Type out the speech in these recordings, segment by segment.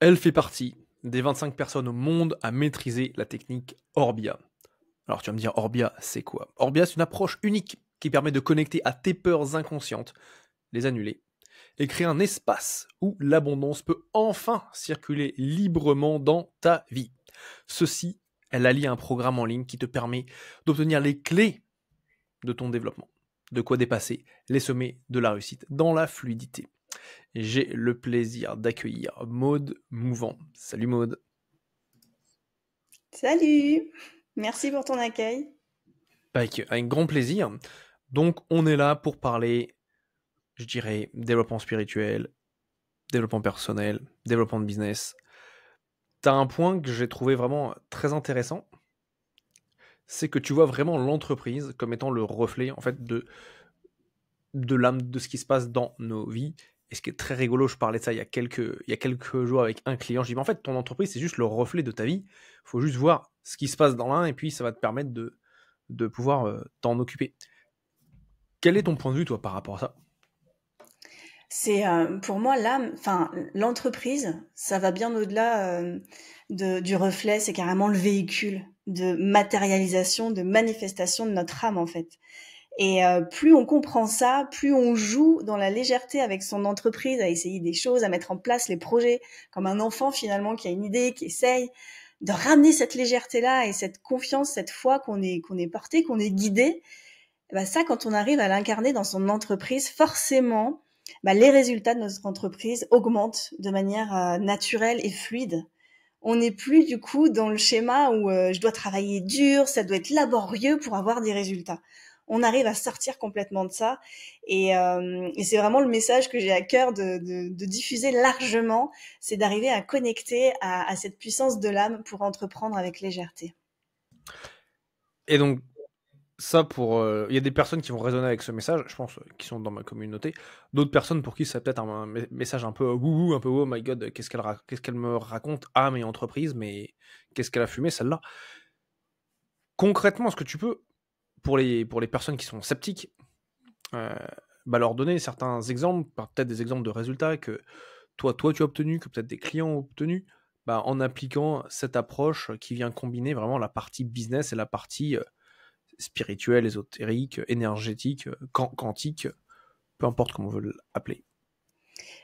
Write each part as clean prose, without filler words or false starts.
Elle fait partie des 25 personnes au monde à maîtriser la technique Orbia. Alors tu vas me dire, Orbia, c'est quoi? Orbia, c'est une approche unique qui permet de connecter à tes peurs inconscientes, les annuler, et créer un espace où l'abondance peut enfin circuler librement dans ta vie. Ceci, elle allie un programme en ligne qui te permet d'obtenir les clés de ton développement, de quoi dépasser les sommets de la réussite dans la fluidité. J'ai le plaisir d'accueillir Maude Mouvant. Salut Maude. Salut! Merci pour ton accueil. Avec grand plaisir. Donc on est là pour parler, je dirais, développement spirituel, développement personnel, développement de business. T'as un point que j'ai trouvé vraiment très intéressant, c'est que tu vois vraiment l'entreprise comme étant le reflet en fait de l'âme de ce qui se passe dans nos vies. Et ce qui est très rigolo, je parlais de ça il y a quelques jours avec un client. Je dis, mais en fait, ton entreprise, c'est juste le reflet de ta vie. Il faut juste voir ce qui se passe dans l'un et puis ça va te permettre de pouvoir t'en occuper. Quel est ton point de vue, toi, par rapport à ça? C'est pour moi l'entreprise, ça va bien au-delà du reflet, c'est carrément le véhicule de matérialisation, de manifestation de notre âme en fait. Et plus on comprend ça, plus on joue dans la légèreté avec son entreprise, à essayer des choses, à mettre en place les projets, comme un enfant finalement qui a une idée, qui essaye de ramener cette légèreté-là et cette confiance, cette foi qu'on est porté, qu'on est guidé. Bah ça, quand on arrive à l'incarner dans son entreprise, forcément, bah, les résultats de notre entreprise augmentent de manière naturelle et fluide. On n'est plus du coup dans le schéma où je dois travailler dur, ça doit être laborieux pour avoir des résultats. On arrive à sortir complètement de ça et c'est vraiment le message que j'ai à cœur de diffuser largement, c'est d'arriver à connecter à cette puissance de l'âme pour entreprendre avec légèreté. Et donc, ça pour... Il y a des personnes qui vont résonner avec ce message, je pense, qui sont dans ma communauté. D'autres personnes pour qui c'est peut-être un message un peu wouhou, un peu oh my god, qu'est-ce qu'elle me raconte à mes entreprises, mais qu'est-ce qu'elle a fumé celle-là? Concrètement, est-ce que tu peux, pour les personnes qui sont sceptiques, euh, leur donner certains exemples, peut-être des exemples de résultats que toi tu as obtenus, que peut-être des clients ont obtenus, en appliquant cette approche qui vient combiner vraiment la partie business et la partie spirituelle, ésotérique, énergétique, quantique, peu importe comment on veut l'appeler.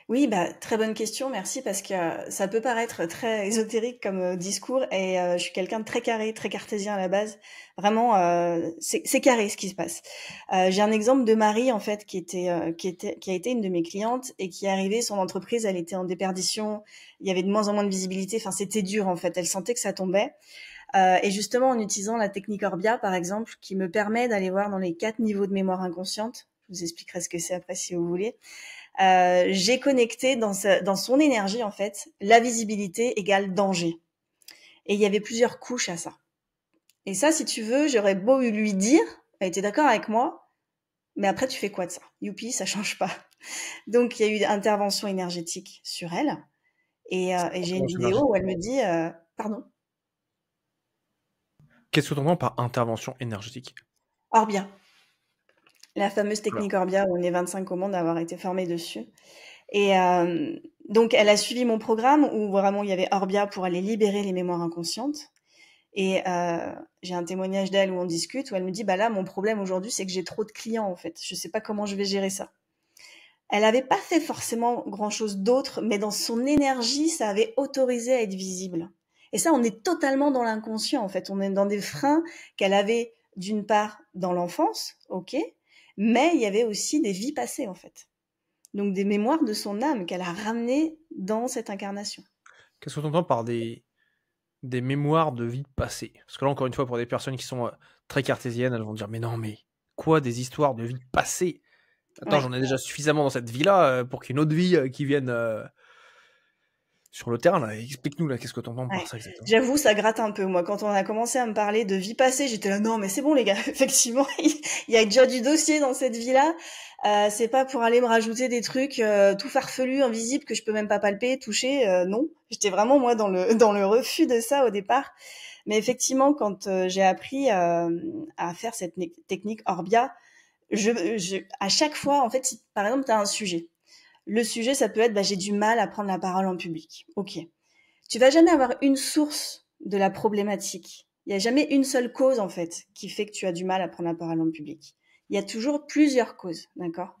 Oui, bah, très bonne question, merci, parce que ça peut paraître très ésotérique comme discours et je suis quelqu'un de très carré, très cartésien à la base. Vraiment, c'est carré ce qui se passe. J'ai un exemple de Marie en fait qui a été une de mes clientes et qui est arrivée, son entreprise, elle était en déperdition, il y avait de moins en moins de visibilité, enfin c'était dur en fait, elle sentait que ça tombait. Et justement en utilisant la technique Orbia par exemple, qui me permet d'aller voir dans les 4 niveaux de mémoire inconsciente, je vous expliquerai ce que c'est après si vous voulez. J'ai connecté dans son énergie en fait, la visibilité égale danger. Et il y avait plusieurs couches à ça. Et ça, si tu veux, j'aurais beau lui dire, elle était d'accord avec moi, mais après tu fais quoi de ça? Youpi, ça change pas. Donc il y a eu intervention énergétique sur elle, et j'ai une Intervention vidéo où énergétique. elle me dit, pardon, Qu'est-ce que tu entends par intervention énergétique? Orbia, la fameuse Alors, technique Orbia où on est 25 au monde à avoir été formés dessus. Et donc elle a suivi mon programme où vraiment il y avait Orbia pour aller libérer les mémoires inconscientes. Et j'ai un témoignage d'elle où on discute, où elle me dit, bah là, mon problème aujourd'hui, c'est que j'ai trop de clients, en fait. Je sais pas comment je vais gérer ça. Elle avait pas fait forcément grand chose d'autre, mais dans son énergie, ça avait autorisé à être visible. Et ça, on est totalement dans l'inconscient, en fait. On est dans des freins qu'elle avait, d'une part, dans l'enfance, ok, mais il y avait aussi des vies passées, en fait. Donc des mémoires de son âme qu'elle a ramenées dans cette incarnation. qu'est-ce que tu entends par des mémoires de vie passée? Parce que là, encore une fois, pour des personnes qui sont très cartésiennes, elles vont dire, mais non, mais quoi, des histoires de vie passée? Attends, Ouais. j'en ai déjà suffisamment dans cette vie-là pour qu'il y ait une autre vie qui vienne sur le terrain, là. Explique-nous, là, qu'est-ce que tu entends par Ouais. ça exactement? J'avoue, ça gratte un peu. Moi, quand on a commencé à me parler de vie passée, j'étais là, non, mais c'est bon, les gars. Effectivement, il y a déjà du dossier dans cette vie-là. C'est pas pour aller me rajouter des trucs tout farfelus, invisibles que je peux même pas palper, toucher. Non, j'étais vraiment moi dans le dans le refus de ça au départ. Mais effectivement, quand j'ai appris à faire cette technique Orbia, à chaque fois, en fait, par exemple, tu as un sujet. Le sujet, ça peut être, bah, j'ai du mal à prendre la parole en public. Ok. tu vas jamais avoir une source de la problématique. Il y a jamais une seule cause, en fait, qui fait que tu as du mal à prendre la parole en public. Il y a toujours plusieurs causes, d'accord?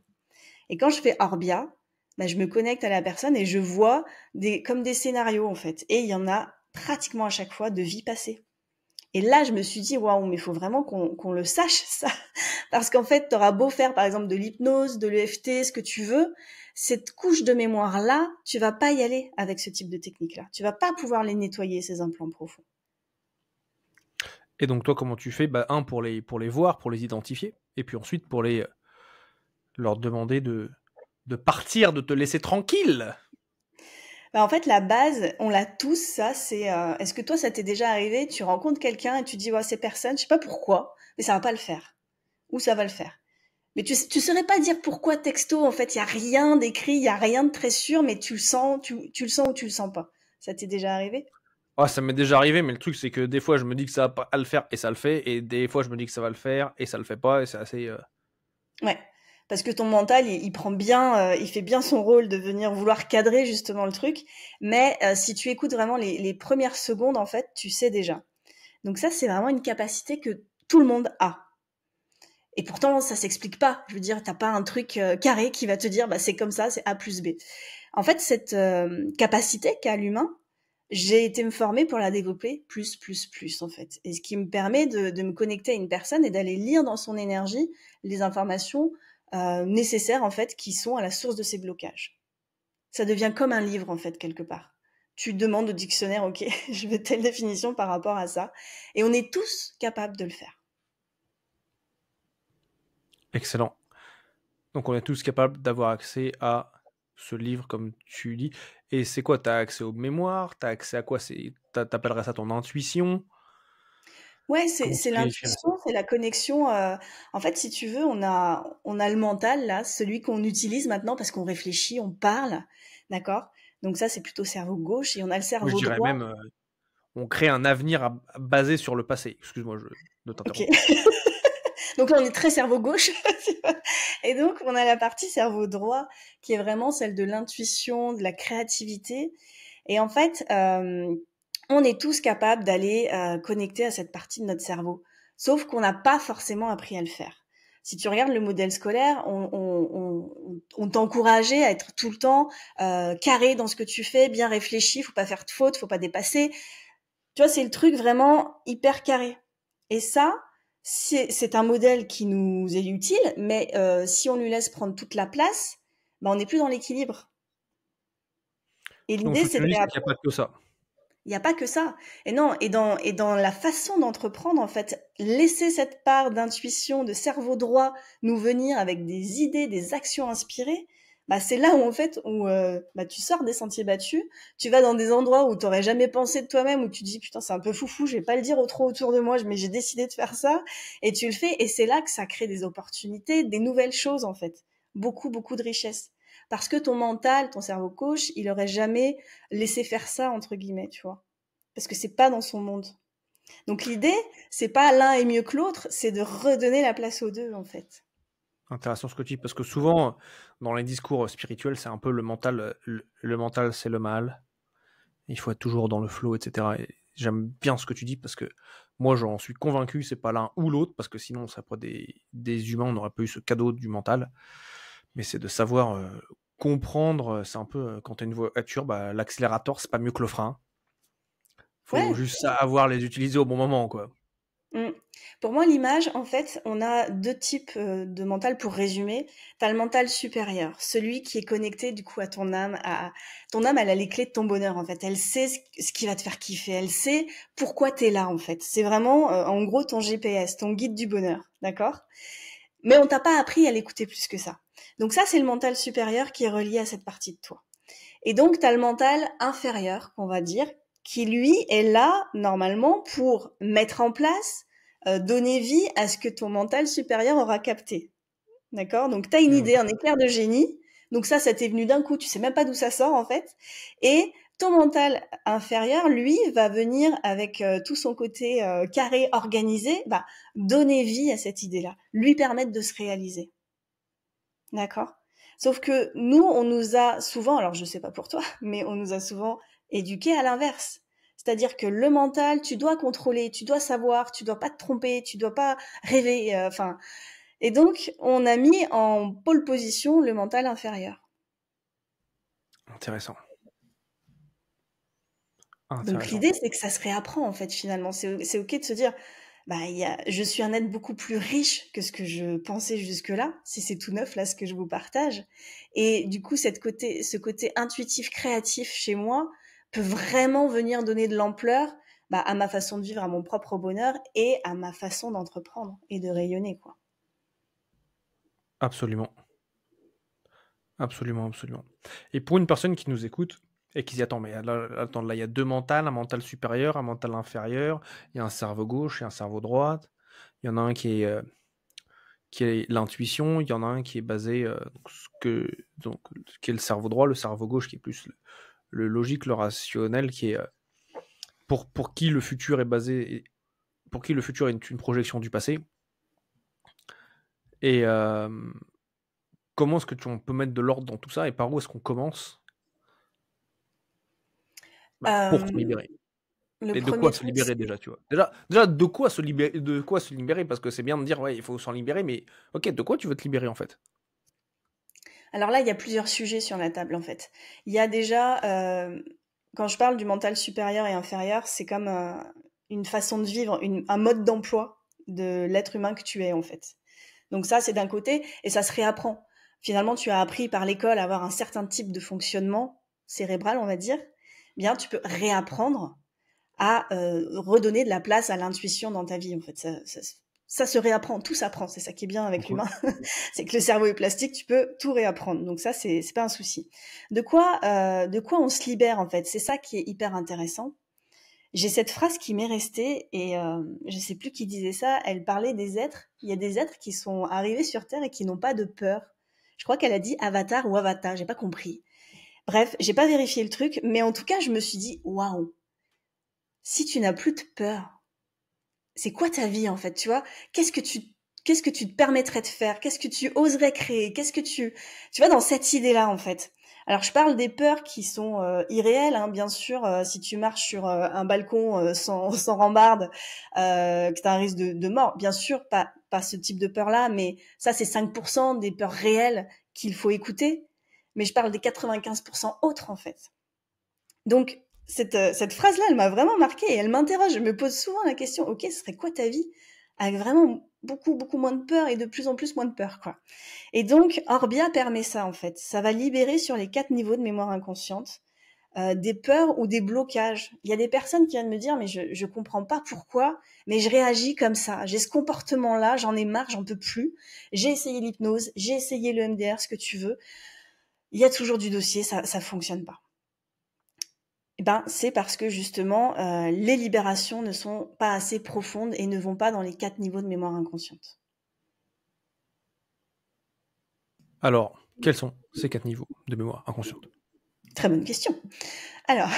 Et quand je fais Orbia, bah, je me connecte à la personne et je vois comme des scénarios, en fait. Et il y en a pratiquement à chaque fois de vie passée. Et là, je me suis dit, waouh, mais il faut vraiment qu'on le sache, ça. Parce qu'en fait, tu auras beau faire, par exemple, de l'hypnose, de l'EFT, ce que tu veux, cette couche de mémoire-là, tu vas pas y aller avec ce type de technique-là. Tu vas pas pouvoir les nettoyer, ces implants profonds. Et donc toi, comment tu fais? Bah, pour les voir, pour les identifier, et puis ensuite pour leur demander de partir, de te laisser tranquille. Bah, en fait, la base, on l'a tous, ça, c'est, est-ce que toi, ça t'est déjà arrivé, tu rencontres quelqu'un et tu dis, ouais, ces personnes, je sais pas pourquoi, mais ça va pas le faire. Ou ça va le faire. Mais tu saurais pas dire pourquoi texto, en fait, il y a rien d'écrit, il y a rien de très sûr, mais tu le sens, tu le sens ou tu le sens pas. Ça t'est déjà arrivé? Ah, ça m'est déjà arrivé, mais le truc, c'est que des fois, je me dis que ça va pas le faire, et ça le fait, et des fois, je me dis que ça va le faire, et ça le fait pas, et c'est assez... Ouais. Parce que ton mental, il prend bien, il fait bien son rôle de venir vouloir cadrer justement le truc. Mais si tu écoutes vraiment les premières secondes, en fait, tu sais déjà. Donc ça, c'est vraiment une capacité que tout le monde a. Et pourtant, ça s'explique pas. Je veux dire, t'as pas un truc carré qui va te dire, bah c'est comme ça, c'est A plus B. En fait, cette capacité qu'a l'humain, j'ai été me former pour la développer plus, en fait. Et ce qui me permet de me connecter à une personne et d'aller lire dans son énergie les informations nécessaires, en fait, qui sont à la source de ces blocages. Ça devient comme un livre, en fait, quelque part. Tu demandes au dictionnaire, ok, je veux telle définition par rapport à ça. Et on est tous capables de le faire. excellent. Donc on est tous capables d'avoir accès à ce livre, comme tu dis. Et c'est quoi? T'as accès aux mémoires? T'as accès à quoi? T'appellerais ça ton intuition? Ouais, Comment c'est tu qualifierais ça? l'intuition, c'est la connexion. En fait, si tu veux, on a le mental là, celui qu'on utilise maintenant parce qu'on réfléchit, on parle, d'accord? Donc ça, c'est plutôt cerveau gauche et on a le Moi, je cerveau dirais droit. même, on crée un avenir basé sur le passé. Excuse-moi de Ok. t'interrompre. Donc là, on est très cerveau gauche. Et donc, on a la partie cerveau droit qui est vraiment celle de l'intuition, de la créativité. Et en fait, on est tous capables d'aller connecter à cette partie de notre cerveau. Sauf qu'on n'a pas forcément appris à le faire. Si tu regardes le modèle scolaire, on t'encourageait à être tout le temps carré dans ce que tu fais, bien réfléchi, faut pas faire de fautes, faut pas dépasser. Tu vois, c'est le truc vraiment hyper carré. Et ça, c'est un modèle qui nous est utile, mais si on lui laisse prendre toute la place, ben on n'est plus dans l'équilibre. Et Donc ce l'idée, que tu c'est nous de dis, c'est réapprendre. qu'il n'y a pas que ça. Il n'y a pas que ça. Et non, et dans la façon d'entreprendre, en fait, laisser cette part d'intuition, de cerveau droit nous venir avec des idées, des actions inspirées, bah c'est là où en fait où bah tu sors des sentiers battus, tu vas dans des endroits où tu n'aurais jamais pensé de toi-même, où tu dis putain c'est un peu foufou, je vais pas le dire trop autour de moi, mais j'ai décidé de faire ça, et tu le fais, et c'est là que ça crée des opportunités, des nouvelles choses en fait, beaucoup de richesses, parce que ton mental, ton cerveau gauche, il aurait jamais laissé faire ça entre guillemets, tu vois, parce que c'est pas dans son monde. Donc l'idée, c'est pas l'un est mieux que l'autre, c'est de redonner la place aux deux en fait. Intéressant ce que tu dis, parce que souvent, dans les discours spirituels, c'est un peu le mental, le mental c'est le mal. Il faut être toujours dans le flow, etc. Et j'aime bien ce que tu dis, parce que moi, j'en suis convaincu, c'est pas l'un ou l'autre, parce que sinon, ça pourrait des humains, on n'aurait pas eu ce cadeau du mental. Mais c'est de savoir comprendre, c'est un peu quand tu as une voiture, bah, l'accélérateur, c'est pas mieux que le frein. Faut Ouais. juste savoir les utiliser au bon moment, quoi. Mm. Pour moi, l'image, en fait, on a deux types de mental pour résumer. T'as le mental supérieur, celui qui est connecté du coup à ton âme. Ton âme, elle a les clés de ton bonheur en fait. Elle sait ce qui va te faire kiffer. Elle sait pourquoi t'es là en fait. C'est vraiment, en gros, ton GPS, ton guide du bonheur, d'accord? Mais on t'a pas appris à l'écouter plus que ça. Donc ça, c'est le mental supérieur qui est relié à cette partie de toi. Et donc, tu as le mental inférieur, on va dire, qui lui est là, normalement, pour mettre en place, donner vie à ce que ton mental supérieur aura capté. D'accord? Donc, tu as une Donc, idée, un éclair de génie. Donc ça t'est venu d'un coup, tu sais même pas d'où ça sort, en fait. Et ton mental inférieur, lui, va venir avec tout son côté carré, organisé, bah, donner vie à cette idée-là, lui permettre de se réaliser. D'accord? Sauf que nous, on nous a souvent, alors je sais pas pour toi, mais on nous a souvent éduquer à l'inverse. C'est-à-dire que le mental, tu dois contrôler, tu dois savoir, tu dois pas te tromper, tu dois pas rêver. Et donc, on a mis en pole position le mental inférieur. Intéressant. Donc l'idée, c'est que ça se réapprend en fait finalement. C'est ok de se dire, je suis un être beaucoup plus riche que ce que je pensais jusque-là, si c'est tout neuf là ce que je vous partage. Et du coup, ce côté intuitif, créatif chez moi peut vraiment venir donner de l'ampleur à ma façon de vivre, à mon propre bonheur et à ma façon d'entreprendre et de rayonner, quoi. Absolument. Absolument, absolument. Et pour une personne qui nous écoute et qui dit attends, mais là, attends, là, il y a deux mentales, un mental supérieur, un mental inférieur, il y a un cerveau gauche et un cerveau droite. Il y en a un qui est l'intuition, il y en a un qui est basé qui est le cerveau droit, le cerveau gauche qui est plus le logique, le rationnel, qui est pour qui le futur est basé, pour qui le futur est une projection du passé. Et comment est-ce que on peut mettre de l'ordre dans tout ça et par où est-ce qu'on commence pour se libérer? Le Et de premier quoi se truc, libérer déjà, tu vois? Déjà de quoi se libérer? Parce que c'est bien de dire: «Ouais, il faut s'en libérer», mais OK, de quoi tu veux te libérer, en fait? alors là, il y a plusieurs sujets sur la table en fait. Il y a déjà, quand je parle du mental supérieur et inférieur, c'est comme une façon de vivre, un mode d'emploi de l'être humain que tu es en fait. Donc ça, c'est d'un côté, et ça se réapprend. Finalement, tu as appris par l'école à avoir un certain type de fonctionnement cérébral, on va dire. Bien, tu peux réapprendre à redonner de la place à l'intuition dans ta vie. En fait, ça se réapprend, tout s'apprend. C'est ça qui est bien avec Cool. l'humain, c'est que le cerveau est plastique, tu peux tout réapprendre. Donc ça, c'est pas un souci. De quoi on se libère en fait. C'est ça qui est hyper intéressant. J'ai cette phrase qui m'est restée et je sais plus qui disait ça. Elle parlait des êtres. Il y a des êtres qui sont arrivés sur Terre et qui n'ont pas de peur. Je crois qu'elle a dit Avatar ou Avatar, j'ai pas compris. Bref, j'ai pas vérifié le truc, mais en tout cas, je me suis dit waouh. Si tu n'as plus de peur, c'est quoi ta vie en fait, tu vois? Qu'est-ce que tu te permettrais de faire? Qu'est-ce que tu oserais créer? Tu vois, dans cette idée-là en fait. Alors je parle des peurs qui sont irréelles, hein, bien sûr. Si tu marches sur un balcon sans rambarde, que tu as un risque de mort, bien sûr, pas ce type de peur-là, mais ça c'est 5% des peurs réelles qu'il faut écouter. Mais je parle des 95% autres en fait. Donc cette phrase-là, elle m'a vraiment marquée et elle m'interroge. Je me pose souvent la question, ok, ce serait quoi ta vie avec vraiment beaucoup, beaucoup moins de peur et de plus en plus moins de peur, quoi. Et donc, Orbia permet ça, en fait. Ça va libérer sur les 4 niveaux de mémoire inconsciente des peurs ou des blocages. Il y a des personnes qui viennent me dire, mais je comprends pas pourquoi, mais je réagis comme ça. J'ai ce comportement-là, j'en ai marre, j'en peux plus. J'ai essayé l'hypnose, j'ai essayé le MDR, ce que tu veux. Il y a toujours du dossier, ça fonctionne pas. Eh ben, c'est parce que justement, les libérations ne sont pas assez profondes et ne vont pas dans les 4 niveaux de mémoire inconsciente. Alors, quels sont ces 4 niveaux de mémoire inconsciente? Très bonne question. Alors,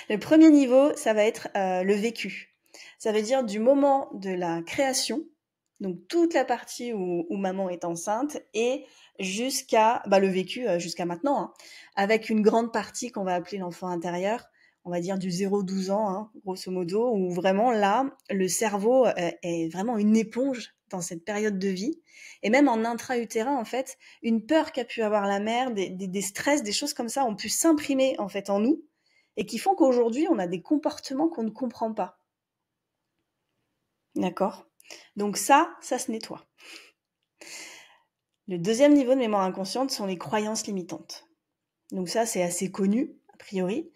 le premier niveau, ça va être le vécu. Ça veut dire du moment de la création, donc toute la partie où maman est enceinte, et jusqu'à le vécu jusqu'à maintenant, hein, avec une grande partie qu'on va appeler l'enfant intérieur, on va dire du 0-12 ans, hein, grosso modo, où vraiment là, le cerveau est vraiment une éponge dans cette période de vie. Et même en intra-utérin, en fait, une peur qu'a pu avoir la mère, des stress, des choses comme ça ont pu s'imprimer en fait en nous et qui font qu'aujourd'hui, on a des comportements qu'on ne comprend pas. D'accord? Donc ça se nettoie. Le deuxième niveau de mémoire inconsciente sont les croyances limitantes. Donc ça, c'est assez connu, a priori.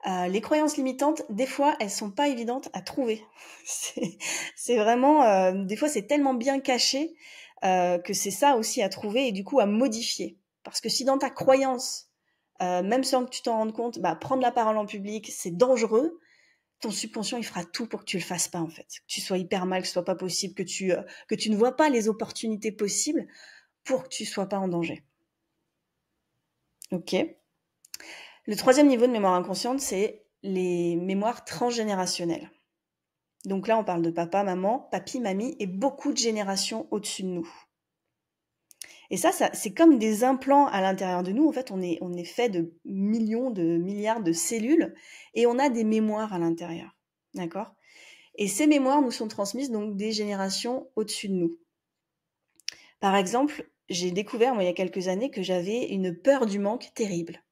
Les croyances limitantes, des fois, elles sont pas évidentes à trouver. C'est vraiment, des fois, c'est tellement bien caché que c'est ça aussi à trouver et du coup à modifier. Parce que si dans ta croyance, même sans que tu t'en rendes compte, prendre la parole en public, c'est dangereux, ton subconscient, il fera tout pour que tu le fasses pas, en fait. Que tu sois hyper mal, que ce soit pas possible, que tu ne vois pas les opportunités possibles pour que tu sois pas en danger. Ok. Le troisième niveau de mémoire inconsciente, c'est les mémoires transgénérationnelles. Donc là, on parle de papa, maman, papy, mamie et beaucoup de générations au-dessus de nous. Et ça, c'est comme des implants à l'intérieur de nous. En fait, on est fait de millions, de milliards de cellules et on a des mémoires à l'intérieur. D'accord? Et ces mémoires nous sont transmises donc des générations au-dessus de nous. Par exemple, j'ai découvert, moi, il y a quelques années, que j'avais une peur du manque terrible.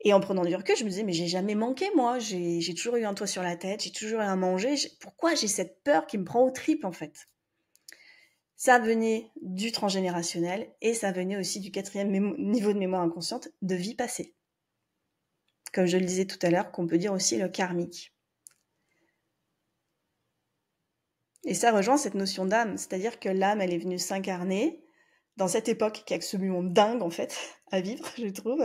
Et en prenant du recul, je me disais, mais j'ai jamais manqué, moi. J'ai toujours eu un toit sur la tête, j'ai toujours eu à manger. Pourquoi j'ai cette peur qui me prend aux tripes, en fait? Ça venait du transgénérationnel et ça venait aussi du quatrième niveau de mémoire inconsciente de vie passée. Comme je le disais tout à l'heure, qu'on peut dire aussi le karmique. Et ça rejoint cette notion d'âme, c'est-à-dire que l'âme, elle est venue s'incarner dans cette époque qui est absolument dingue, en fait, à vivre, je trouve,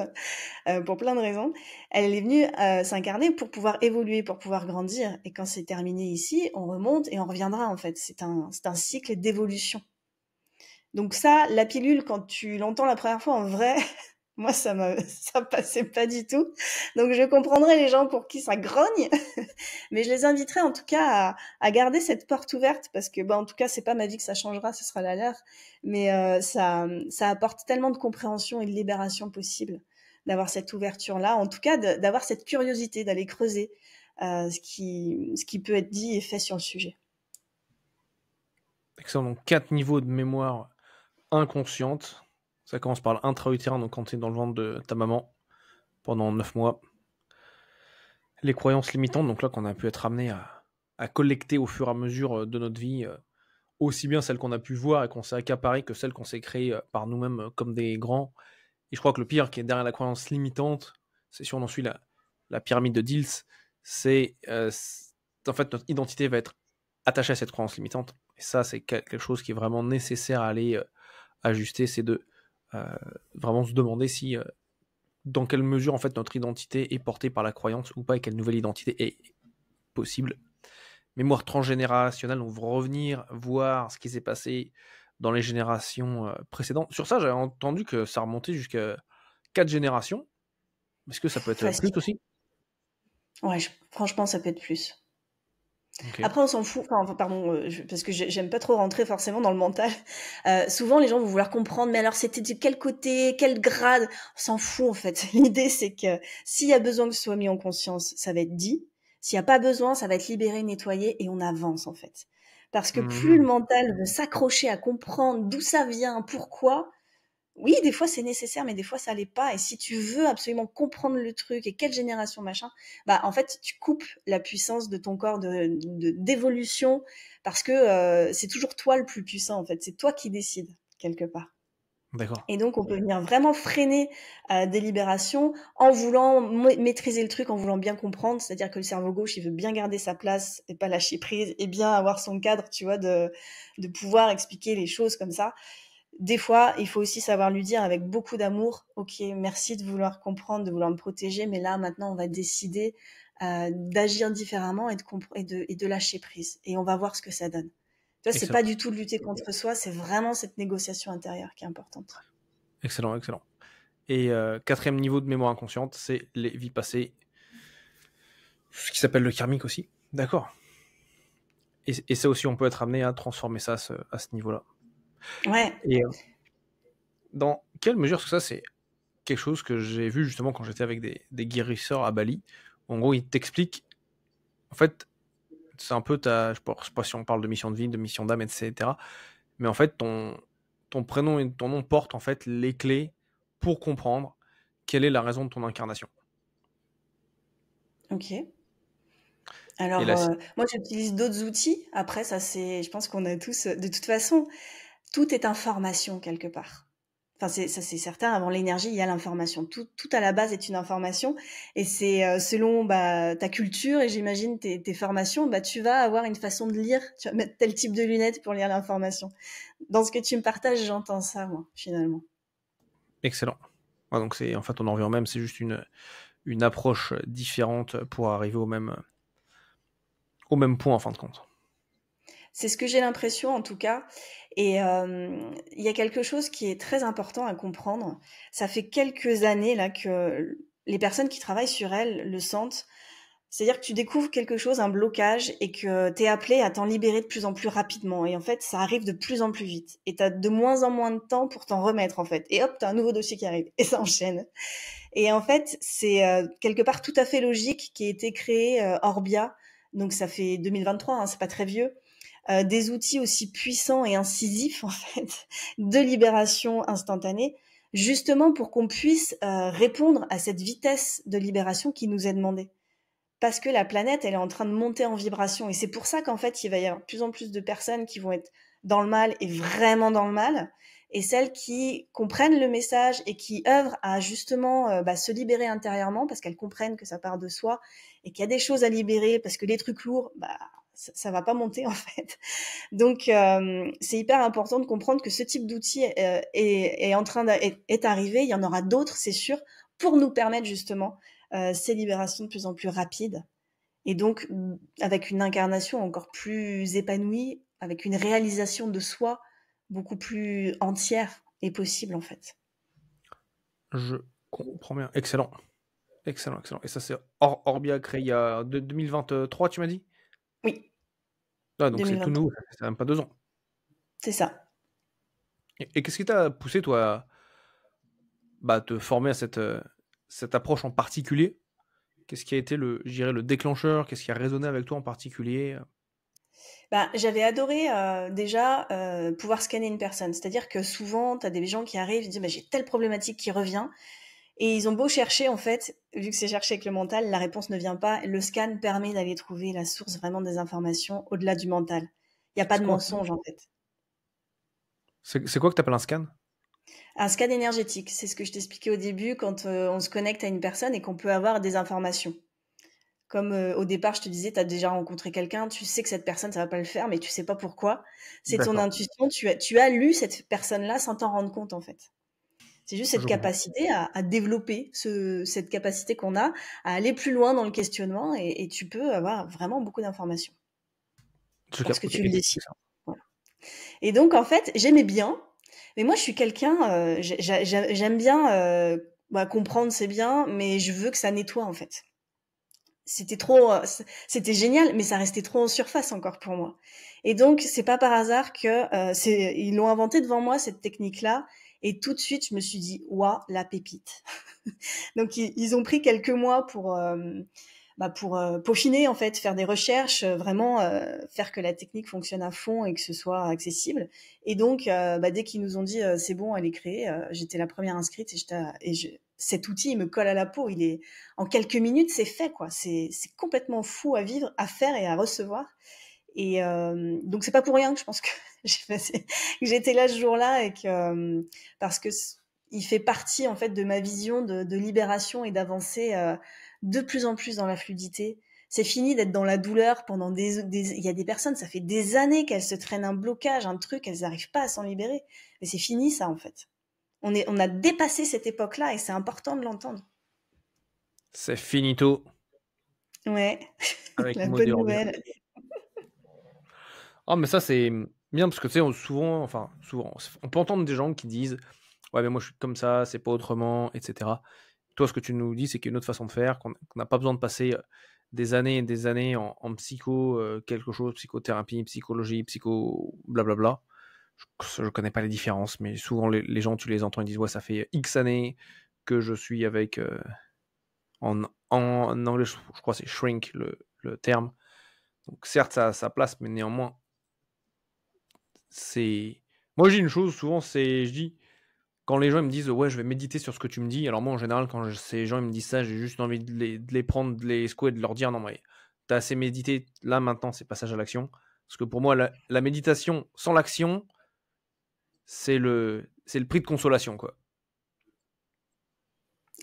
pour plein de raisons. Elle est venue s'incarner pour pouvoir évoluer, pour pouvoir grandir. Et quand c'est terminé ici, on remonte et on reviendra, en fait. C'est un cycle d'évolution. Donc ça, la pilule, quand tu l'entends la première fois en vrai, moi, ça passait pas du tout. Donc, je comprendrais les gens pour qui ça grogne, mais je les inviterais en tout cas à garder cette porte ouverte parce que, en tout cas, c'est pas ma vie que ça changera, ce sera la leur. Mais ça apporte tellement de compréhension et de libération possible d'avoir cette ouverture-là. En tout cas, d'avoir cette curiosité, d'aller creuser ce qui peut être dit et fait sur le sujet. Excellent. Donc 4 niveaux de mémoire inconsciente. Ça commence par l'intra-utérin, donc quand tu es dans le ventre de ta maman pendant 9 mois. Les croyances limitantes, donc là qu'on a pu être amené à collecter au fur et à mesure de notre vie, aussi bien celles qu'on a pu voir et qu'on s'est accaparées que celles qu'on s'est créées par nous-mêmes comme des grands. Et je crois que le pire qui est derrière la croyance limitante, c'est si on en suit la pyramide de Diels, c'est en fait notre identité va être attachée à cette croyance limitante. Et ça, c'est quelque chose qui est vraiment nécessaire à aller ajuster, c'est de vraiment se demander si dans quelle mesure en fait notre identité est portée par la croyance ou pas et quelle nouvelle identité est possible. Mémoire transgénérationnelle, on va revenir voir ce qui s'est passé dans les générations précédentes. Sur ça, j'avais entendu que ça remontait jusqu'à 4 générations. Est-ce que ça peut être Facile. plus aussi? Ouais, franchement, ça peut être plus. Okay. Après, on s'en fout. Enfin, pardon, parce que j'aime pas trop rentrer forcément dans le mental. Souvent, les gens vont vouloir comprendre. Mais alors, c'était de quel côté, quel grade? On s'en fout en fait. L'idée, c'est que s'il y a besoin que ce soit mis en conscience, ça va être dit. S'il y a pas besoin, ça va être libéré, nettoyé, et on avance en fait. Parce que plus le mental veut s'accrocher à comprendre d'où ça vient, pourquoi, oui, des fois c'est nécessaire, mais des fois ça l'est pas. Et si tu veux absolument comprendre le truc et quelle génération machin, en fait tu coupes la puissance de ton corps d'évolution parce que c'est toujours toi le plus puissant en fait. C'est toi qui décides quelque part. D'accord. Et donc on peut venir vraiment freiner des libérations en voulant maîtriser le truc, en voulant bien comprendre. C'est-à-dire que le cerveau gauche il veut bien garder sa place et pas lâcher prise et bien avoir son cadre, tu vois, de pouvoir expliquer les choses comme ça. Des fois, il faut aussi savoir lui dire avec beaucoup d'amour, ok, merci de vouloir comprendre, de vouloir me protéger, mais là, maintenant, on va décider d'agir différemment et de lâcher prise. Et on va voir ce que ça donne. Tu vois, c'est Excellent. pas du tout de lutter contre soi, c'est vraiment cette négociation intérieure qui est importante. Excellent, excellent. Et 4e niveau de mémoire inconsciente, c'est les vies passées, ce qui s'appelle le karmique aussi. D'accord. Et ça aussi, on peut être amené à transformer ça à ce niveau-là. Ouais. Et dans quelle mesure, parce que ça, c'est quelque chose que j'ai vu justement quand j'étais avec des guérisseurs à Bali. En gros, ils t'expliquent, en fait, c'est un peu je sais pas si on parle de mission de vie, de mission d'âme, etc. Mais en fait, ton prénom et ton nom portent en fait les clés pour comprendre quelle est la raison de ton incarnation. Ok. Et Alors, là, moi, j'utilise d'autres outils. Après, ça, je pense qu'on a tous, de toute façon, tout est information quelque part. Enfin, ça c'est certain. Avant l'énergie, il y a l'information. Tout à la base est une information, et c'est selon ta culture et j'imagine tes formations, tu vas avoir une façon de lire. Tu vas mettre tel type de lunettes pour lire l'information. Dans ce que tu me partages, j'entends ça, moi, finalement. excellent. Ouais, donc en fait, on en revient au même, c'est juste une approche différente pour arriver au même point en fin de compte. C'est ce que j'ai l'impression, en tout cas. Et il y a quelque chose qui est très important à comprendre. Ça fait quelques années là que les personnes qui travaillent sur elles le sentent. C'est-à-dire que tu découvres quelque chose, un blocage, et que tu es appelé à t'en libérer de plus en plus rapidement. Et en fait, ça arrive de plus en plus vite. Et tu as de moins en moins de temps pour t'en remettre, en fait. Et hop, tu as un nouveau dossier qui arrive. Et ça enchaîne. Et en fait, c'est quelque part tout à fait logique qui a été créé Orbia. Donc ça fait 2023, hein, c'est pas très vieux. Des outils aussi puissants et incisifs, en fait, de libération instantanée, justement pour qu'on puisse répondre à cette vitesse de libération qui nous est demandée. Parce que la planète, elle est en train de monter en vibration. Et c'est pour ça qu'en fait, il va y avoir de plus en plus de personnes qui vont être dans le mal et vraiment dans le mal. Et celles qui comprennent le message et qui œuvrent à justement se libérer intérieurement parce qu'elles comprennent que ça part de soi et qu'il y a des choses à libérer parce que les trucs lourds, ça va pas monter en fait. Donc c'est hyper important de comprendre que ce type d'outil est arrivé. Il y en aura d'autres, c'est sûr, pour nous permettre justement ces libérations de plus en plus rapides et donc avec une incarnation encore plus épanouie, avec une réalisation de soi beaucoup plus entière et possible en fait. Je comprends bien. Excellent. Excellent, excellent. Et ça, c'est Orbia créé il y a 2023, tu m'as dit? Oui, Ah, donc c'est tout 2023, nouveau, ça fait même pas 2 ans. c'est ça. Et qu'est-ce qui t'a poussé, toi, à te former à cette approche en particulier? Qu'est-ce qui a été je dirais, le déclencheur? Qu'est-ce qui a résonné avec toi en particulier? J'avais adoré déjà pouvoir scanner une personne. C'est-à-dire que souvent, tu as des gens qui arrivent et disent j'ai telle problématique qui revient. Et ils ont beau chercher, en fait, vu que c'est cherché avec le mental, la réponse ne vient pas. Le scan permet d'aller trouver la source vraiment des informations au-delà du mental. Il n'y a pas C'est de quoi? mensonge, en fait. C'est quoi que t'appelles un scan? Un scan énergétique, c'est ce que je t'expliquais au début quand on se connecte à une personne et qu'on peut avoir des informations. Comme au départ, je te disais, tu as déjà rencontré quelqu'un, tu sais que cette personne, ça va pas le faire, mais tu sais pas pourquoi. C'est ton D'accord, intuition, tu as lu cette personne-là sans t'en rendre compte, en fait. C'est juste cette je comprends. capacité à développer cette capacité qu'on a à aller plus loin dans le questionnement et tu peux avoir vraiment beaucoup d'informations lorsque Ok, tu le décides. excellent. Voilà. Et donc, en fait, j'aimais bien, mais moi, je suis quelqu'un, j'aime bien comprendre, c'est bien, mais je veux que ça nettoie, en fait. C'était trop, c'était génial, mais ça restait trop en surface encore pour moi. Et donc, c'est pas par hasard que ils l'ont inventé devant moi cette technique-là, et tout de suite, je me suis dit, waouh, la pépite. Donc, ils ont pris quelques mois pour peaufiner en fait, faire des recherches, vraiment faire que la technique fonctionne à fond et que ce soit accessible. Et donc, dès qu'ils nous ont dit c'est bon, elle est créée, j'étais la première inscrite cet outil il me colle à la peau. Il est en quelques minutes, c'est fait quoi. C'est complètement fou à vivre, à faire et à recevoir. Et donc c'est pas pour rien que je pense que j'ai été là ce jour-là et que parce que il fait partie en fait de ma vision de libération et d'avancer de plus en plus dans la fluidité. C'est fini d'être dans la douleur pendant il y a des personnes, ça fait des années qu'elles se traînent un blocage, un truc, elles n'arrivent pas à s'en libérer. Mais c'est fini ça en fait. On a dépassé cette époque-là et c'est important de l'entendre. C'est finito Ouais, avec la mot bonne Orbia. nouvelle. Ah, mais ça, c'est bien parce que tu sais, souvent, on peut entendre des gens qui disent ouais, mais moi je suis comme ça, c'est pas autrement, etc. Toi, ce que tu nous dis, c'est qu'il y a une autre façon de faire, qu'on n'a pas besoin de passer des années et des années en psycho, quelque chose, psychothérapie, psychologie, blablabla. Je connais pas les différences, mais souvent les gens, tu les entends, ils disent ouais, ça fait X années que je suis avec. En anglais, je crois que c'est shrink le terme. Donc certes, ça a sa place, mais néanmoins, c'est. Moi, je dis une chose, souvent, je dis, quand les gens me disent ouais, je vais méditer sur ce que tu me dis, alors moi, en général, quand ces gens ils me disent ça, j'ai juste envie de les prendre, de les secouer, de leur dire non, mais t'as assez médité, là maintenant, c'est passage à l'action. Parce que pour moi, la méditation sans l'action, c'est le prix de consolation, quoi.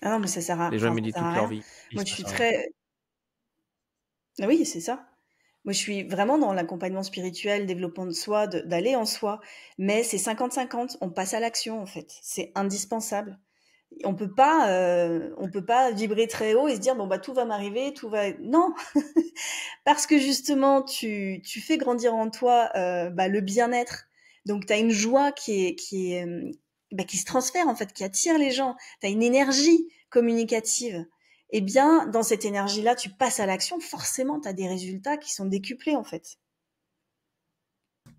Ah non, mais ça sert à, Les gens enfin, ça méditent sert à toute leur rien. vie, et Moi, je ça suis sert à rien. très, ah oui, c'est ça. Moi, je suis vraiment dans l'accompagnement spirituel, développement de soi, d'aller en soi, mais c'est 50-50. On passe à l'action, en fait. C'est indispensable. On peut pas vibrer très haut et se dire bon tout va m'arriver, tout va. Non, parce que justement, tu fais grandir en toi le bien-être. Donc, tu as une joie qui se transfère, en fait, qui attire les gens. Tu as une énergie communicative. eh bien, dans cette énergie-là, tu passes à l'action, forcément, tu as des résultats qui sont décuplés, en fait.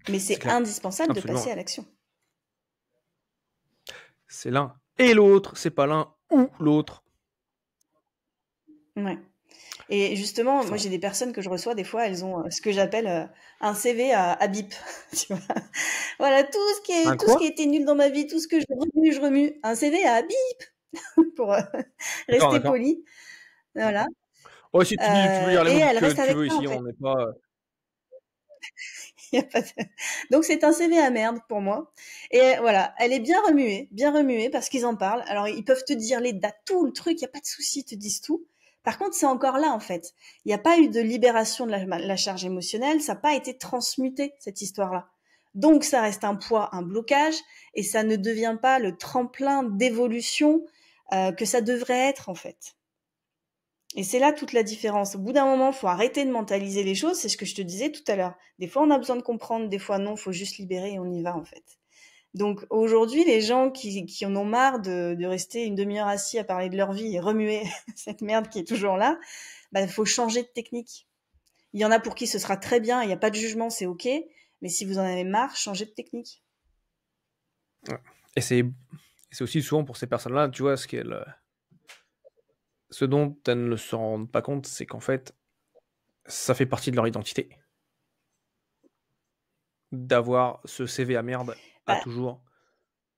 Mais C'est c'est clair. indispensable de Absolument. passer à l'action. C'est l'un et l'autre, c'est pas l'un ou l'autre. Ouais. Et justement, moi, Enfin, j'ai des personnes que je reçois, des fois, elles ont ce que j'appelle un CV à bip. Tu vois, voilà, un tout ce qui a quoi? été nul dans ma vie, tout ce que je remue. Un CV à bip pour D'accord, rester d'accord. poli. Voilà. Ouais, si tu dis, tu peux dire les Et mots elle que reste tu avec veux ça, en ici, fait. on n'est pas. Y a pas de- Donc c'est un CV à merde pour moi. Et voilà, elle est bien remuée parce qu'ils en parlent. Alors ils peuvent te dire les dates, tout le truc, il y a pas de souci, ils te disent tout. Par contre, c'est encore là en fait. Il n'y a pas eu de libération de la charge émotionnelle, ça n'a pas été transmuté cette histoire-là. Donc ça reste un poids, un blocage, et ça ne devient pas le tremplin d'évolution que ça devrait être en fait. Et c'est là toute la différence. Au bout d'un moment, faut arrêter de mentaliser les choses. C'est ce que je te disais tout à l'heure. Des fois, on a besoin de comprendre, des fois non, faut juste libérer et on y va en fait. Donc aujourd'hui, les gens qui en ont marre de rester une demi-heure assis à parler de leur vie et remuer cette merde qui est toujours là, bah faut changer de technique. Il y en a pour qui ce sera très bien, il n'y a pas de jugement, c'est ok. Mais si vous en avez marre, changez de technique. Ouais. Et c'est aussi souvent pour ces personnes-là, tu vois, ce dont elles ne se rendent pas compte, c'est qu'en fait, ça fait partie de leur identité. D'avoir ce CV à merde à Bah, toujours.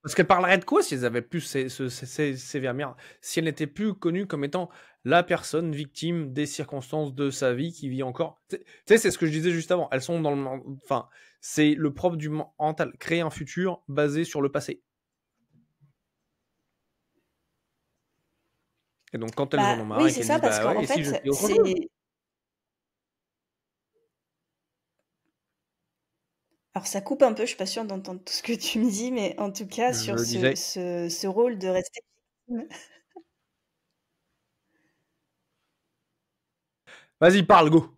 Parce qu'elles parleraient de quoi si elles avaient plus ces CV à merde? Si elles n'étaient plus connues comme étant la personne victime des circonstances de sa vie qui vit encore. Tu sais, c'est ce que je disais juste avant. Elles sont dans le. Enfin, c'est le propre du mental. Créer un futur basé sur le passé. Et donc, quand elles en ont marre oui, et c'est qu'elles ça, disent, parce bah ouais, qu'en et si je fait, fais autre chose? alors ça coupe un peu, je suis pas sûre d'entendre tout ce que tu me dis, mais en tout cas Je sur le disais. ce rôle de rester victime, Vas-y, parle, go.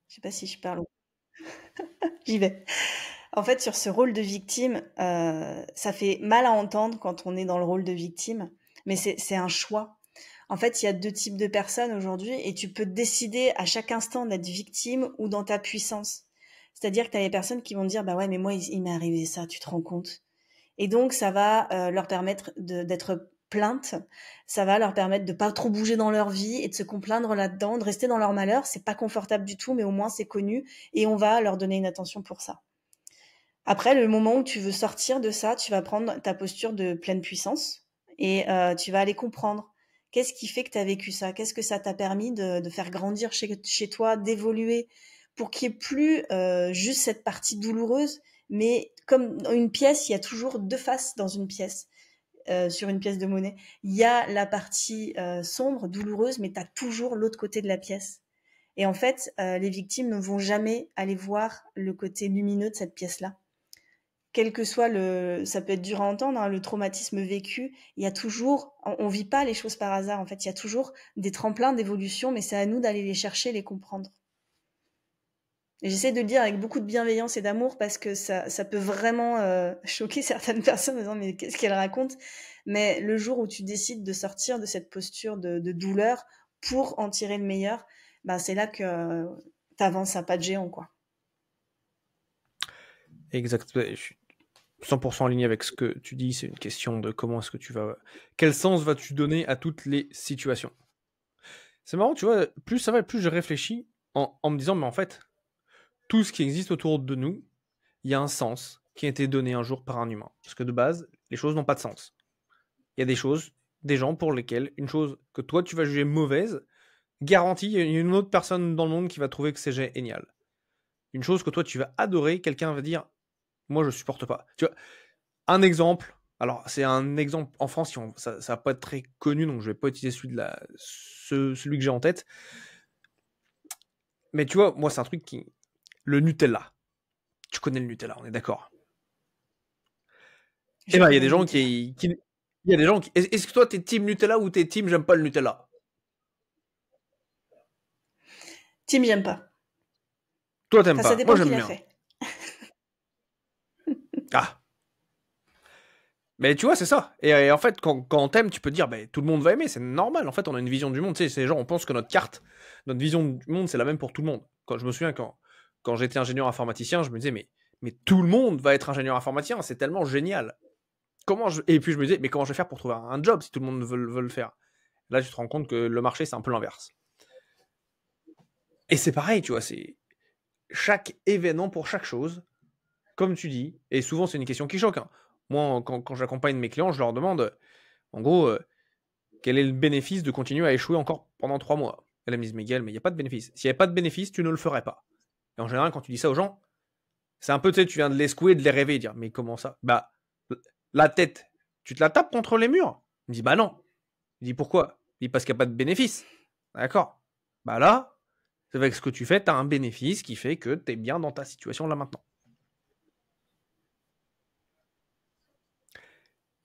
je sais pas si je parle ou j'y vais. En fait, sur ce rôle de victime, ça fait mal à entendre quand on est dans le rôle de victime, mais c'est un choix. En fait, il y a 2 types de personnes aujourd'hui et tu peux décider à chaque instant d'être victime ou dans ta puissance. C'est-à-dire que tu as les personnes qui vont dire: «Bah ouais, mais moi il m'est arrivé ça, tu te rends compte?» Et donc ça va leur permettre d'être plaintes, ça va leur permettre de pas trop bouger dans leur vie et de se complaindre là-dedans, de rester dans leur malheur. C'est pas confortable du tout, mais au moins c'est connu et on va leur donner une attention pour ça. Après, le moment où tu veux sortir de ça, tu vas prendre ta posture de pleine puissance et tu vas aller comprendre qu'est-ce qui fait que tu as vécu ça, qu'est-ce que ça t'a permis de faire grandir chez toi, d'évoluer pour qu'il n'y ait plus juste cette partie douloureuse, mais comme dans une pièce, il y a toujours 2 faces dans une pièce, sur une pièce de monnaie. Il y a la partie sombre, douloureuse, mais tu as toujours l'autre côté de la pièce. Et en fait, les victimes ne vont jamais aller voir le côté lumineux de cette pièce-là. Quel que soit ça peut être dur à entendre, hein, le traumatisme vécu, il y a toujours, on vit pas les choses par hasard, en fait, il y a toujours des tremplins d'évolution, mais c'est à nous d'aller les chercher, les comprendre. Et j'essaie de le dire avec beaucoup de bienveillance et d'amour parce que ça peut vraiment choquer certaines personnes en disant mais qu'est-ce qu'elle raconte? Mais le jour où tu décides de sortir de cette posture de douleur pour en tirer le meilleur, ben c'est là que t'avances à pas de géant, quoi. Exact. Je suis 100% aligné avec ce que tu dis. C'est une question de comment est-ce que tu vas. Quel sens vas-tu donner à toutes les situations? C'est marrant, tu vois, plus ça va, plus je réfléchis en me disant, mais en fait, tout ce qui existe autour de nous, il y a un sens qui a été donné un jour par un humain. Parce que de base, les choses n'ont pas de sens. Il y a des choses, des gens pour lesquels une chose que toi tu vas juger mauvaise, garantie, il y a une autre personne dans le monde qui va trouver que c'est génial. Une chose que toi tu vas adorer, quelqu'un va dire, moi je supporte pas. Tu vois, un exemple. Alors, c'est un exemple en France, ça va pas être très connu, donc je vais pas utiliser celui que j'ai en tête. Mais tu vois, moi, c'est un truc qui. Le Nutella. Tu connais le Nutella, on est d'accord. Eh Je ben, il y a connais des le gens Nutella. qui. Il y a des gens qui. Est-ce que toi, t'es team Nutella ou t'es team j'aime pas le Nutella? Tim, j'aime pas. Toi, t'aimes Enfin, ça pas. Moi, dépend qui j'aime l'a bien. fait. Ah. Mais tu vois, c'est ça. Et en fait, quand on t'aime, tu peux te dire, bah, tout le monde va aimer, c'est normal. En fait, on a une vision du monde. Tu sais, c'est genre, on pense que notre carte, notre vision du monde, c'est la même pour tout le monde. Quand je me souviens, quand j'étais ingénieur informaticien, je me disais, mais tout le monde va être ingénieur informaticien, c'est tellement génial. Et puis je me disais, mais comment je vais faire pour trouver un job si tout le monde veut le faire? Là, tu te rends compte que le marché, c'est un peu l'inverse. Et c'est pareil, tu vois, c'est chaque événement pour chaque chose, comme tu dis, et souvent c'est une question qui choque, hein. Moi, quand j'accompagne mes clients, je leur demande, en gros, quel est le bénéfice de continuer à échouer encore pendant 3 mois? Et là, ils me disent, Miguel, mais il n'y a pas de bénéfice. S'il n'y avait pas de bénéfice, tu ne le ferais pas. Et en général, quand tu dis ça aux gens, c'est un peu, tu sais, tu viens de les secouer, de les rêver, et dire, mais comment ça? Bah, la tête, tu te la tapes contre les murs? Il me dit, bah non. Il dit, pourquoi? Il dit, parce qu'il n'y a pas de bénéfice. D'accord. Bah là, c'est avec ce que tu fais, tu as un bénéfice qui fait que tu es bien dans ta situation là maintenant.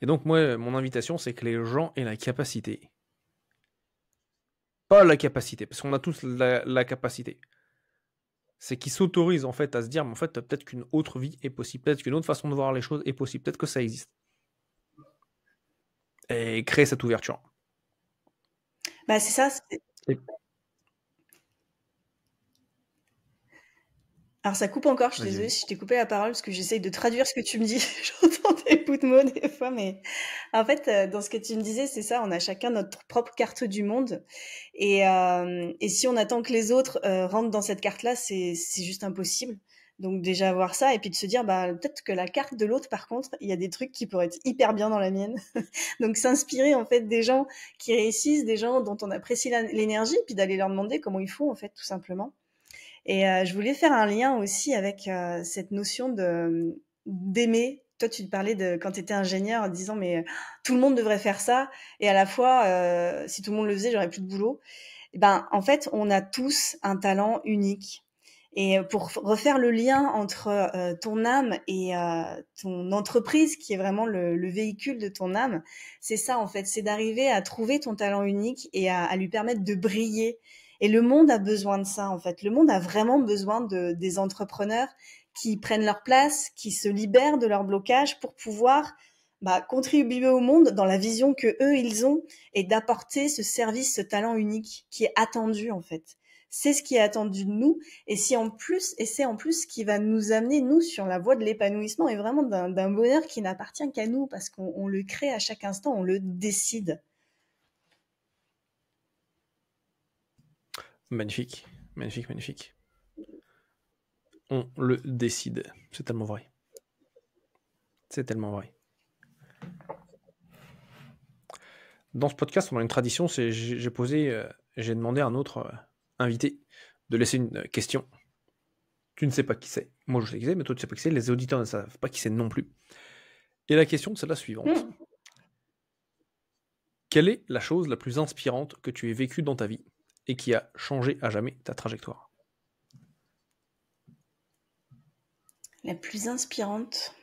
Et donc, moi, mon invitation, c'est que les gens aient la capacité. Pas la capacité, parce qu'on a tous la capacité. C'est qu'ils s'autorisent en fait à se dire, mais en fait, peut-être qu'une autre vie est possible, peut-être qu'une autre façon de voir les choses est possible, peut-être que ça existe. Et créer cette ouverture. Bah, c'est ça. Et... Alors ça coupe encore, je suis Vas-y, désolée vas-y. si je t'ai coupé la parole parce que j'essaye de traduire ce que tu me dis. J'entends des bouts de mots des fois, mais en fait, dans ce que tu me disais, c'est ça, on a chacun notre propre carte du monde. Et si on attend que les autres rentrent dans cette carte-là, c'est juste impossible. Donc déjà voir ça et puis de se dire, bah peut-être que la carte de l'autre, par contre, il y a des trucs qui pourraient être hyper bien dans la mienne. Donc s'inspirer en fait des gens qui réussissent, des gens dont on apprécie l'énergie, puis d'aller leur demander comment ils font en fait, tout simplement. Et je voulais faire un lien aussi avec cette notion de d'aimer. Toi, tu te parlais de quand tu étais ingénieur en disant mais tout le monde devrait faire ça et à la fois si tout le monde le faisait, j'aurais plus de boulot. Et ben en fait, on a tous un talent unique. Et pour refaire le lien entre ton âme et ton entreprise, qui est vraiment le véhicule de ton âme, c'est ça en fait, c'est d'arriver à trouver ton talent unique et à lui permettre de briller. Et le monde a besoin de ça en fait. Le monde a vraiment besoin des entrepreneurs qui prennent leur place, qui se libèrent de leur blocage pour pouvoir contribuer au monde dans la vision que eux ils ont et d'apporter ce service, ce talent unique qui est attendu en fait. C'est ce qui est attendu de nous et c'est en plus ce qui va nous amener nous sur la voie de l'épanouissement et vraiment d'un bonheur qui n'appartient qu'à nous parce qu'on le crée à chaque instant, on le décide. Magnifique, magnifique, magnifique. On le décide. C'est tellement vrai. C'est tellement vrai. Dans ce podcast, on a une tradition, c'est j'ai demandé à un autre invité de laisser une question. Tu ne sais pas qui c'est. Moi, je sais qui c'est, mais toi, tu ne sais pas qui c'est. Les auditeurs ne savent pas qui c'est non plus. Et la question, c'est la suivante. Quelle est la chose la plus inspirante que tu aies vécue dans ta vie et qui a changé à jamais ta trajectoire? La plus inspirante.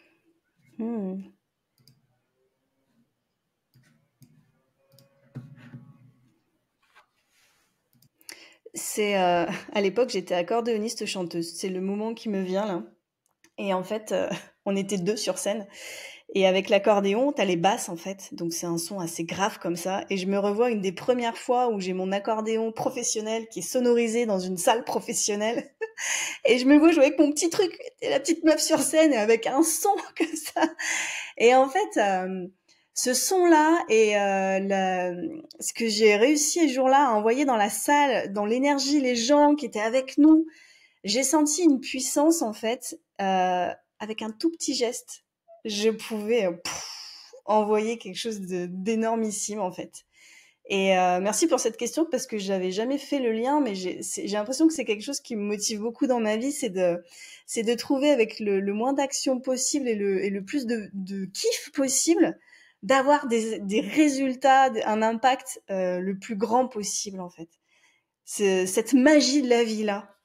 C'est à l'époque, j'étais accordéoniste chanteuse. C'est le moment qui me vient là. Et en fait, on était deux sur scène. Et avec l'accordéon, t'as les basses en fait. Donc c'est un son assez grave comme ça. Et je me revois une des premières fois où j'ai mon accordéon professionnel qui est sonorisé dans une salle professionnelle. Et je me vois jouer avec mon petit truc, la petite meuf sur scène avec un son comme ça. Et en fait, ce son-là et ce que j'ai réussi ce jour-là à envoyer dans la salle, dans l'énergie, les gens qui étaient avec nous, j'ai senti une puissance en fait, avec un tout petit geste, je pouvais envoyer quelque chose d'énormissime en fait. Et merci pour cette question parce que j'avais jamais fait le lien, mais j'ai l'impression que c'est quelque chose qui me motive beaucoup dans ma vie, c'est de trouver avec le moins d'action possible et le plus de kiff possible, d'avoir des résultats, un impact le plus grand possible en fait. C'est cette magie de la vie là.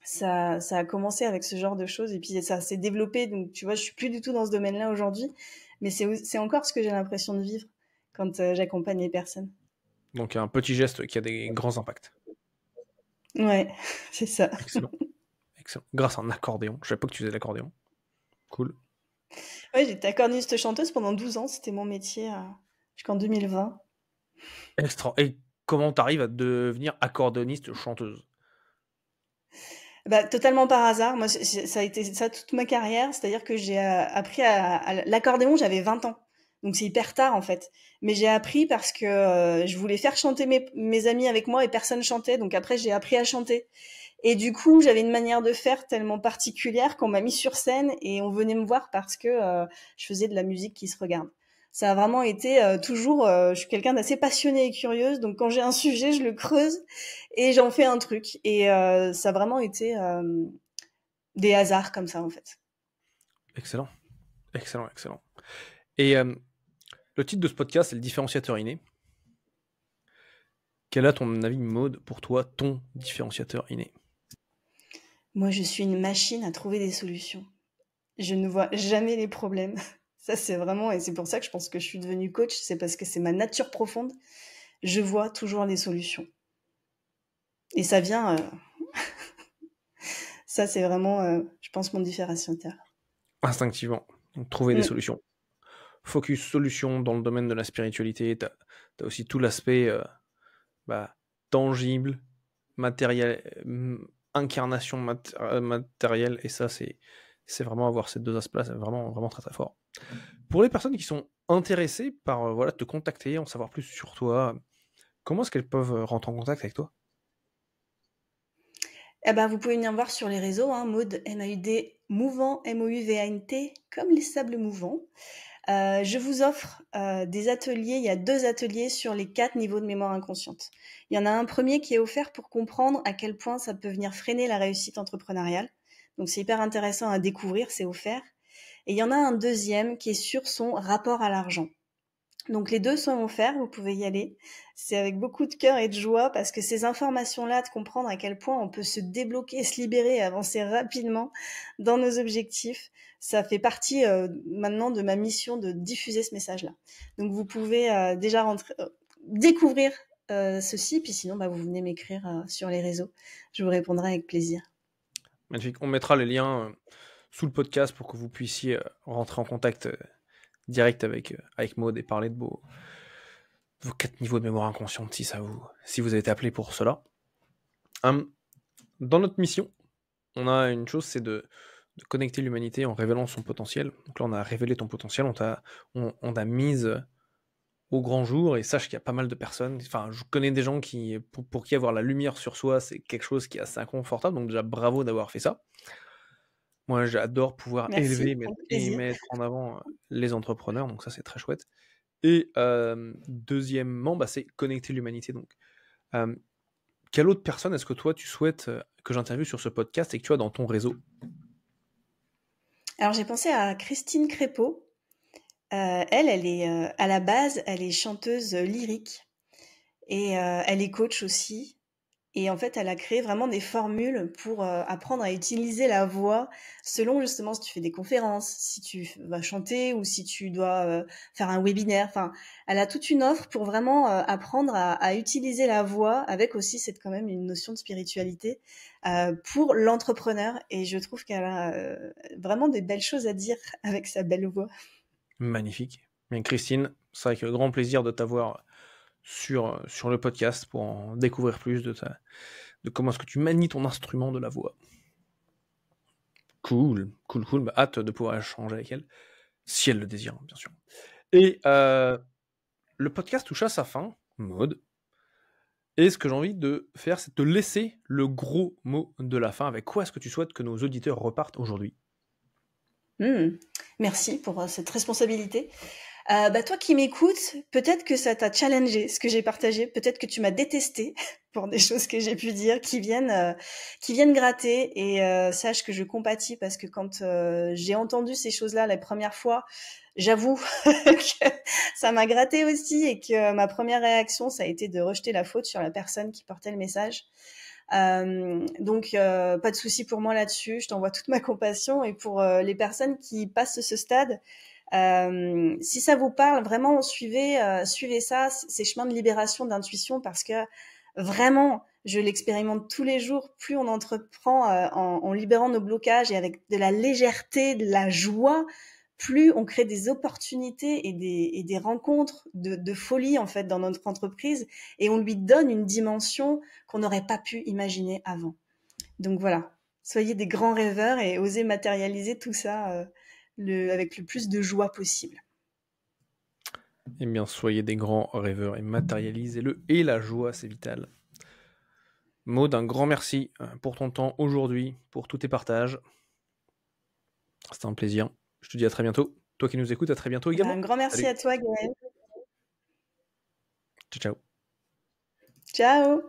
Ça a commencé avec ce genre de choses et puis ça s'est développé. Donc tu vois, je suis plus du tout dans ce domaine-là aujourd'hui, mais c'est encore ce que j'ai l'impression de vivre quand j'accompagne les personnes. Donc un petit geste qui a des grands impacts. Ouais, c'est ça. Excellent. Excellent. Grâce à un accordéon. Je savais pas que tu faisais de l'accordéon. Cool. Ouais, j'étais accordéoniste chanteuse pendant 12 ans, c'était mon métier jusqu'en 2020. Extra. Et comment t'arrives à devenir accordéoniste chanteuse? Bah, totalement par hasard. Moi, ça a été ça toute ma carrière. C'est-à-dire que j'ai appris à l'accordéon, j'avais 20 ans. Donc c'est hyper tard en fait. Mais j'ai appris parce que je voulais faire chanter mes amis avec moi et personne chantait. Donc après, j'ai appris à chanter. Et du coup, j'avais une manière de faire tellement particulière qu'on m'a mis sur scène et on venait me voir parce que je faisais de la musique qui se regarde. Ça a vraiment été toujours, je suis quelqu'un d'assez passionné et curieuse, donc quand j'ai un sujet, je le creuse et j'en fais un truc. Et ça a vraiment été des hasards comme ça en fait. Excellent. Excellent, excellent. Et le titre de ce podcast, c'est le différenciateur inné. Quel est, à ton avis, Maud, pour toi, ton différenciateur inné? Moi, je suis une machine à trouver des solutions. Je ne vois jamais les problèmes. Ça, c'est vraiment, et c'est pour ça que je pense que je suis devenue coach, c'est parce que c'est ma nature profonde. Je vois toujours les solutions. Et ça vient, ça c'est vraiment, je pense, mon différenciateur. Instinctivement. Donc, trouver des Mm. solutions. Focus solution dans le domaine de la spiritualité. T'as aussi tout l'aspect bah, tangible, matériel, incarnation matérielle. Et ça, c'est vraiment avoir ces deux aspects-là, c'est vraiment, vraiment très très fort. Pour les personnes qui sont intéressées par voilà, te contacter, en savoir plus sur toi, comment est-ce qu'elles peuvent rentrer en contact avec toi? Eh ben, vous pouvez venir me voir sur les réseaux, hein, Maud, M-A-U-D, mouvant, M-O-U-V-A-N-T, comme les sables mouvants. Je vous offre des ateliers, il y a 2 ateliers sur les 4 niveaux de mémoire inconsciente. Il y en a un premier qui est offert pour comprendre à quel point ça peut venir freiner la réussite entrepreneuriale. Donc c'est hyper intéressant à découvrir, c'est offert. Et il y en a un deuxième qui est sur son rapport à l'argent. Donc les 2 sont offerts, vous pouvez y aller. C'est avec beaucoup de cœur et de joie parce que ces informations-là, de comprendre à quel point on peut se débloquer, se libérer et avancer rapidement dans nos objectifs, ça fait partie maintenant de ma mission de diffuser ce message-là. Donc vous pouvez déjà découvrir ceci, puis sinon bah, vous venez m'écrire sur les réseaux. Je vous répondrai avec plaisir. Magnifique. On mettra les liens sous le podcast pour que vous puissiez rentrer en contact direct avec Maud et parler de vos 4 niveaux de mémoire inconsciente si vous avez été appelé pour cela. Dans notre mission, on a une chose, c'est de connecter l'humanité en révélant son potentiel. Donc là, on a révélé ton potentiel, on t'a mise au grand jour, et sache qu'il y a pas mal de personnes, enfin, je connais des gens pour qui avoir la lumière sur soi, c'est quelque chose qui est assez inconfortable, donc déjà, bravo d'avoir fait ça. Moi, j'adore pouvoir Merci, élever avec et plaisir. mettre en avant les entrepreneurs, donc ça, c'est très chouette. Et deuxièmement, bah, c'est connecter l'humanité. Donc, quelle autre personne est-ce que toi, tu souhaites que j'interviewe sur ce podcast et que tu as dans ton réseau? Alors j'ai pensé à Christine Crépeau. Elle est à la base, elle est chanteuse lyrique et elle est coach aussi. Et en fait, elle a créé vraiment des formules pour apprendre à utiliser la voix selon justement si tu fais des conférences, si tu vas chanter ou si tu dois faire un webinaire. Enfin, elle a toute une offre pour vraiment apprendre à utiliser la voix avec aussi c'est quand même une notion de spiritualité pour l'entrepreneur. Et je trouve qu'elle a vraiment des belles choses à dire avec sa belle voix. Magnifique. Bien, Christine, c'est avec grand plaisir de t'avoir sur le podcast pour en découvrir plus de comment est-ce que tu manies ton instrument de la voix. Cool, cool, cool. Bah, hâte de pouvoir échanger avec elle, si elle le désire, bien sûr. Et le podcast touche à sa fin, Maud. Et ce que j'ai envie de faire, c'est de te laisser le gros mot de la fin. Avec quoi est-ce que tu souhaites que nos auditeurs repartent aujourd'hui? Merci pour cette responsabilité. Bah, toi qui m'écoutes, peut-être que ça t'a challengé ce que j'ai partagé, peut-être que tu m'as détesté pour des choses que j'ai pu dire qui viennent gratter et sache que je compatis parce que quand j'ai entendu ces choses-là la première fois, j'avoue que ça m'a gratté aussi et que ma première réaction ça a été de rejeter la faute sur la personne qui portait le message. Donc pas de souci pour moi là-dessus, je t'envoie toute ma compassion et pour les personnes qui passent ce stade, si ça vous parle, vraiment suivez ça, ces chemins de libération, d'intuition, parce que vraiment, je l'expérimente tous les jours. Plus on entreprend en libérant nos blocages et avec de la légèreté, de la joie, plus on crée des opportunités et des rencontres de folie en fait dans notre entreprise, et on lui donne une dimension qu'on n'aurait pas pu imaginer avant. Donc voilà, soyez des grands rêveurs et osez matérialiser tout ça avec le plus de joie possible. Eh bien, soyez des grands rêveurs et matérialisez-le. Et la joie, c'est vital. Maud, un grand merci pour ton temps aujourd'hui, pour tous tes partages. C'était un plaisir. Je te dis à très bientôt. Toi qui nous écoutes, à très bientôt également. Un grand merci Salut. à toi, Gaël. Ciao, ciao. Ciao.